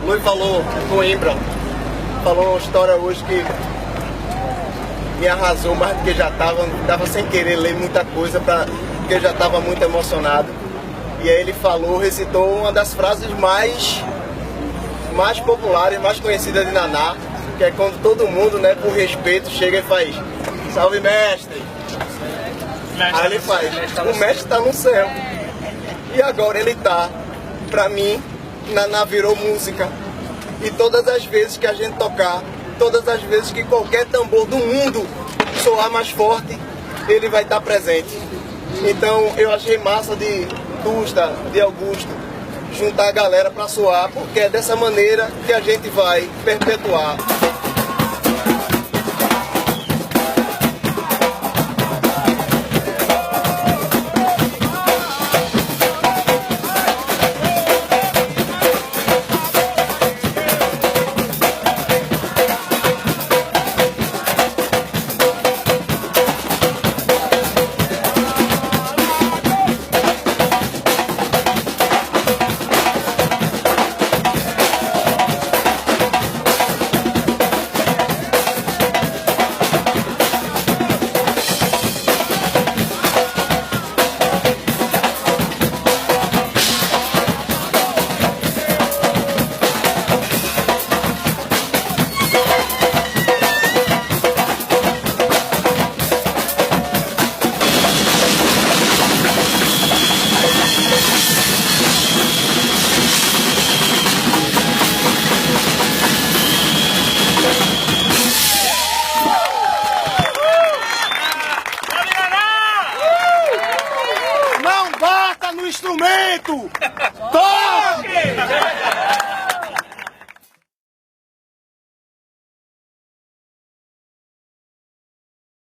Lui falou, Coimbra, falou uma história hoje que me arrasou mais do que já estava sem querer ler muita coisa, porque já estava muito emocionado. E aí ele falou, recitou uma das frases mais populares, mais conhecidas de Naná, que é quando todo mundo, né, por respeito, chega e faz salve mestre. Aí ele faz, o mestre está no céu. E agora ele tá, pra mim, Naná virou música. E todas as vezes que a gente tocar, todas as vezes que qualquer tambor do mundo soar mais forte, ele vai estar presente. Então eu achei massa de Tusta, de Augusto, juntar a galera para soar, porque é dessa maneira que a gente vai perpetuar